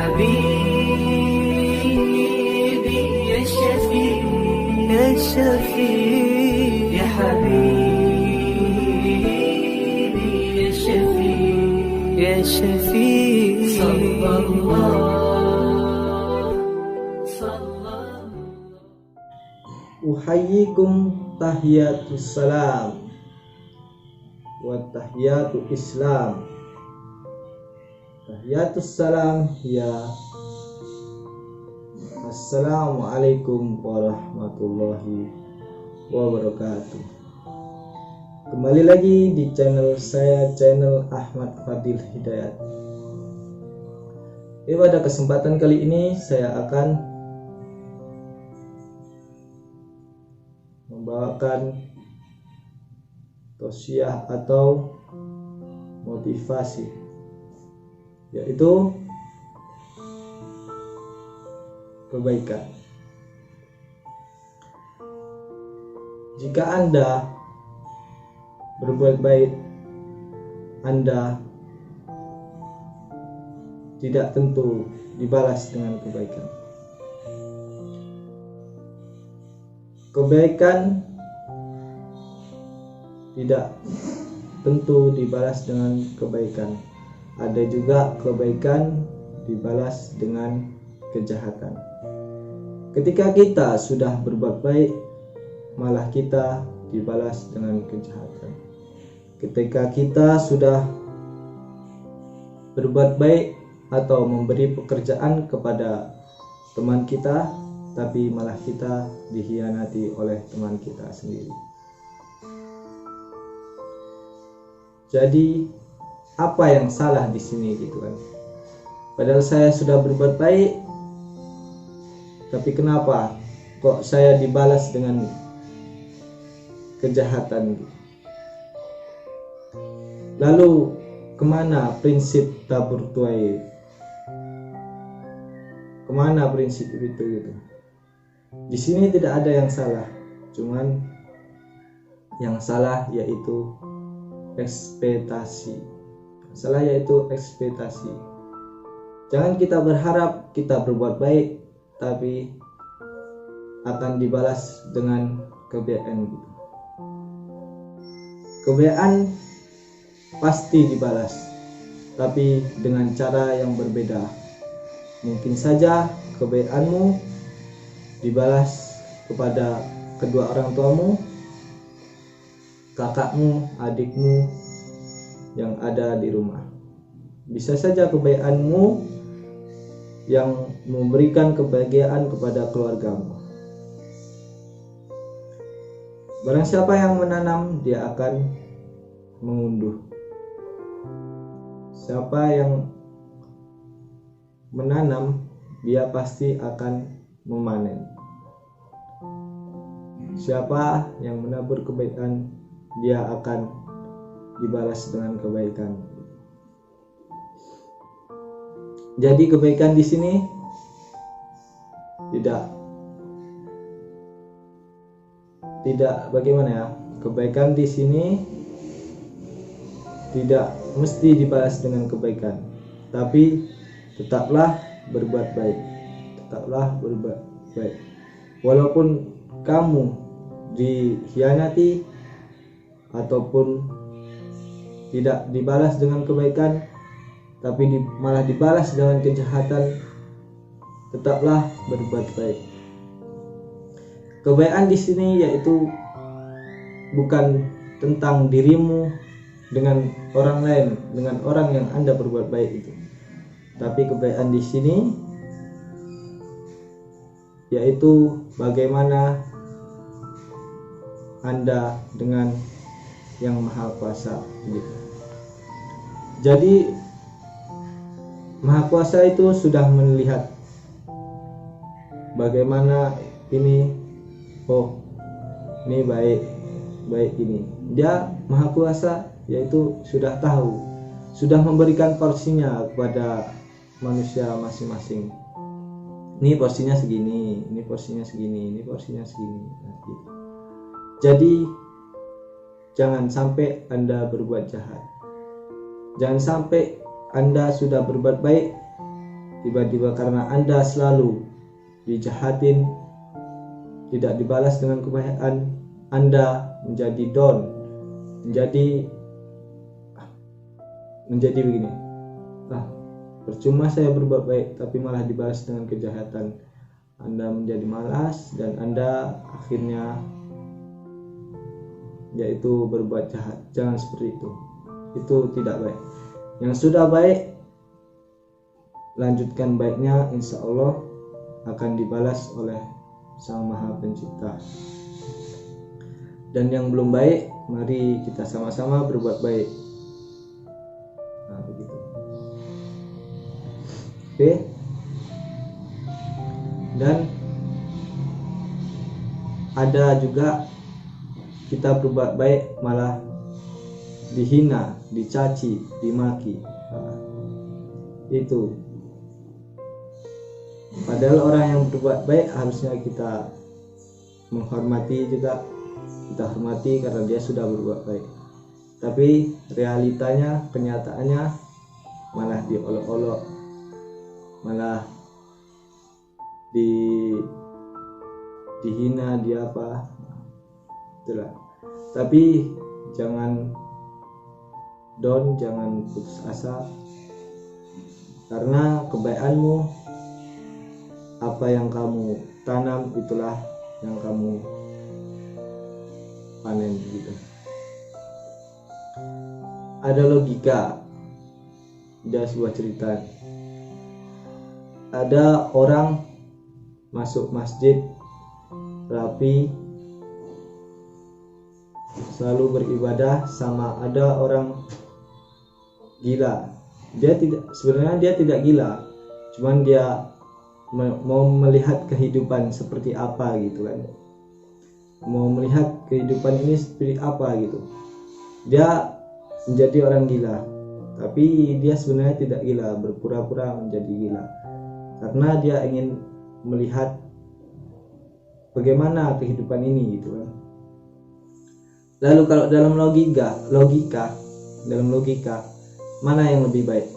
حبيبي يا شفيع يا شفيع يا حبيبي يا شفيع يا شفيع صلى الله صلى Uhayyikum tahiyatus salam wa tahiyatu Islam. Tahiyatus salam ya Assalamualaikum warahmatullahi wabarakatuh. Kembali lagi di channel saya, channel Ahmad Fadil Hidayat. Pada kesempatan kali ini saya akan membawakan tausiah atau motivasi, yaitu kebaikan. Jika Anda berbuat baik, Anda tidak tentu dibalas dengan kebaikan. Kebaikan tidak tentu dibalas dengan kebaikan. Ada juga kebaikan dibalas dengan kejahatan. Ketika kita sudah berbuat baik, malah kita dibalas dengan kejahatan. Ketika kita sudah berbuat baik atau memberi pekerjaan kepada teman kita, tapi malah kita dikhianati oleh teman kita sendiri. Jadi apa yang salah di sini gitu kan? Padahal saya sudah berbuat baik, tapi kenapa kok saya dibalas dengan kejahatan? Lalu kemana prinsip tabur tuai? Kemana prinsip itu gitu? Di sini tidak ada yang salah, cuman yang salah yaitu ekspektasi. Salah yaitu ekspektasi. Jangan kita berharap kita berbuat baik tapi akan dibalas dengan kebaikan gitu. Kebaikan pasti dibalas, tapi dengan cara yang berbeda. Mungkin saja kebaikanmu dibalas kepada kedua orang tuamu, kakakmu, adikmu yang ada di rumah. Bisa saja kebaikanmu yang memberikan kebahagiaan kepada keluargamu. Barang siapa yang menanam, dia akan mengunduh. Siapa yang menanam, dia pasti akan memanen. Siapa yang menabur kebaikan, dia akan dibalas dengan kebaikan. Jadi kebaikan di sini tidak bagaimana ya? Kebaikan di sini tidak mesti dibalas dengan kebaikan, tapi tetaplah berbuat baik. Tetaplah berbuat baik. Walaupun kamu dikhianati ataupun tidak dibalas dengan kebaikan, tapi malah dibalas dengan kejahatan, tetaplah berbuat baik. Kebaikan di sini yaitu bukan tentang dirimu dengan orang lain, dengan orang yang Anda berbuat baik itu. Tapi kebaikan di sini yaitu bagaimana Anda dengan yang Maha Kuasa gitu. Jadi Maha Kuasa itu sudah melihat bagaimana ini, oh ini baik ini. Dia Maha Kuasa yaitu sudah tahu, sudah memberikan porsinya kepada manusia masing-masing. Ini porsinya segini, ini porsinya segini, ini porsinya segini. Nah, gitu. Jadi jangan sampai Anda berbuat jahat. Jangan sampai Anda sudah berbuat baik, tiba-tiba karena Anda selalu dijahatin, tidak dibalas dengan kebaikan, Anda menjadi down, menjadi begini. Percuma saya berbuat baik tapi malah dibalas dengan kejahatan. Anda menjadi malas dan Anda akhirnya yaitu berbuat jahat. Jangan seperti itu. Itu tidak baik. Yang sudah baik, lanjutkan baiknya, insya Allah akan dibalas oleh Sang Maha Pencipta. Dan yang belum baik, mari kita sama-sama berbuat baik. Nah, begitu. Oke. Dan ada juga kita berbuat baik malah dihina, dicaci, dimaki. Nah, itu. Padahal orang yang berbuat baik harusnya kita menghormati juga. Kita hormati karena dia sudah berbuat baik. Tapi realitanya, kenyataannya malah diolok-olok, malah dihina, dia apa. Itulah. Tapi jangan down, jangan putus asa, karena kebaikanmu, apa yang kamu tanam itulah yang kamu panen gitu. Ada logika, ada sebuah cerita. Ada orang masuk masjid rapi, selalu beribadah, sama ada orang gila. Sebenarnya dia tidak gila, cuman dia mau melihat kehidupan seperti apa gitu kan. Mau melihat kehidupan ini seperti apa gitu. Dia menjadi orang gila, tapi dia sebenarnya tidak gila, berpura-pura menjadi gila. Karena dia ingin melihat bagaimana kehidupan ini gitu kan. Lalu kalau dalam logika, mana yang lebih baik?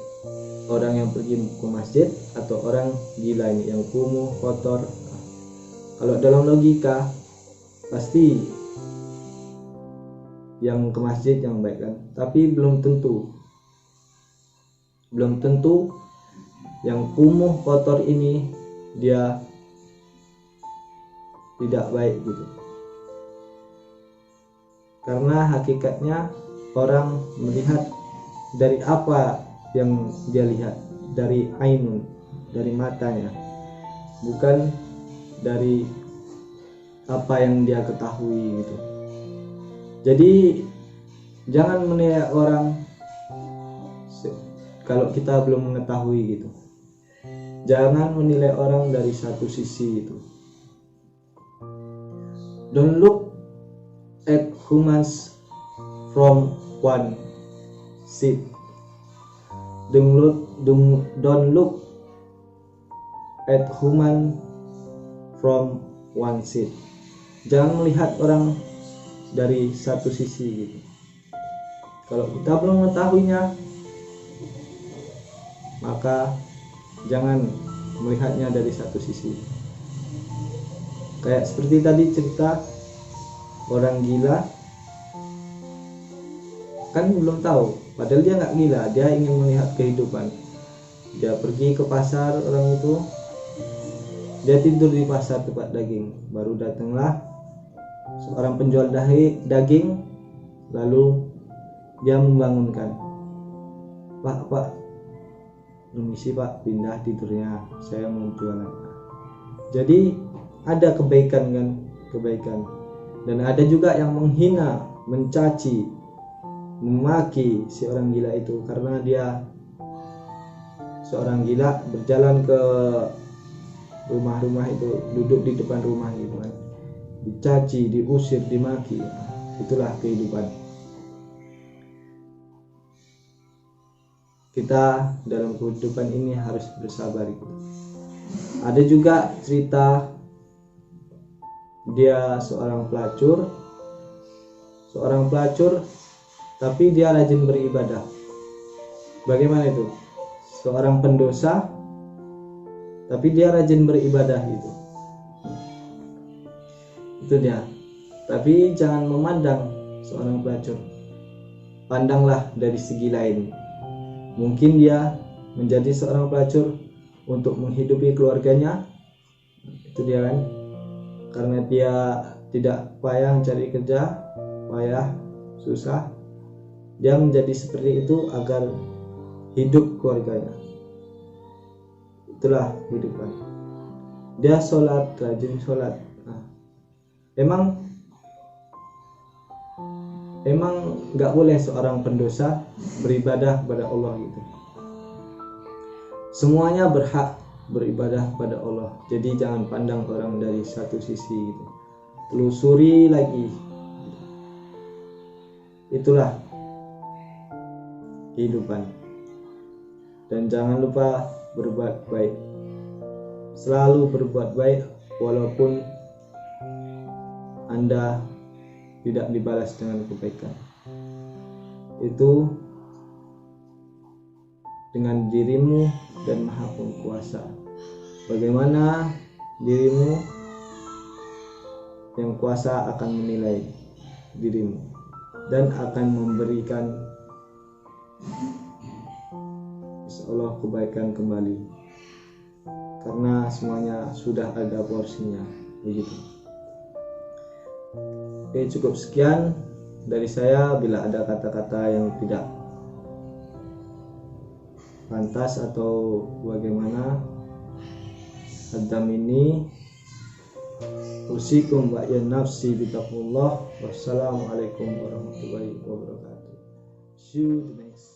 Orang yang pergi ke masjid atau orang gila ini yang kumuh, kotor? Kalau dalam logika pasti yang ke masjid yang baik kan. Tapi belum tentu yang kumuh, kotor ini dia tidak baik gitu. Karena hakikatnya orang melihat dari apa yang dia lihat, dari ainun, dari matanya, bukan dari apa yang dia ketahui gitu. Jadi jangan menilai orang kalau kita belum mengetahui gitu. Jangan menilai orang dari satu sisi itu. Don't look at humans from one seat. Don't look at human from one seat. Jangan melihat orang dari satu sisi gitu. Kalau kita belum mengetahuinya, maka jangan melihatnya dari satu sisi. Kayak seperti tadi cerita orang gila, kan belum tahu, padahal dia nggak gila, dia ingin melihat kehidupan. Dia pergi ke pasar, orang itu dia tidur di pasar tempat daging. Baru datanglah seorang penjual daging, lalu dia membangunkan, Pak, permisi Pak, pindah tidurnya, saya mau jualan. Jadi ada kebaikan kan, kebaikan. Dan ada juga yang menghina, mencaci, memaki si orang gila itu, karena dia seorang gila berjalan ke rumah-rumah itu, duduk di depan rumah gitu kan, dicaci, diusir, dimaki. Itulah kehidupan. Kita dalam kehidupan ini harus bersabar gitu. Ada juga cerita, dia seorang pelacur tapi dia rajin beribadah. Bagaimana itu? Seorang pendosa tapi dia rajin beribadah gitu. Itu dia. Tapi jangan memandang seorang pelacur, pandanglah dari segi lain. Mungkin dia menjadi seorang pelacur untuk menghidupi keluarganya, itu dia kan, karena dia tidak payah mencari kerja, payah, susah, dia menjadi seperti itu agar hidup keluarganya. Itulah kehidupan. Dia sholat, rajin sholat. Nah, emang nggak boleh seorang pendosa beribadah kepada Allah gitu. Semuanya berhak beribadah kepada Allah. Jadi jangan pandang orang dari satu sisi gitu. Telusuri lagi. Itulah kehidupan. Dan jangan lupa berbuat baik. Selalu berbuat baik walaupun Anda tidak dibalas dengan kebaikan. Itu dengan dirimu dan Maha Kuasa. Bagaimana dirimu, yang kuasa akan menilai dirimu dan akan memberikan insyaallah kebaikan kembali, karena semuanya sudah ada porsinya begitu. Oke, cukup sekian dari saya. Bila ada kata-kata yang tidak pantas atau bagaimana, hadam ini usikum wa ya nafsi bitaqullah. Wassalamualaikum warahmatullahi wabarakatuh. See you the next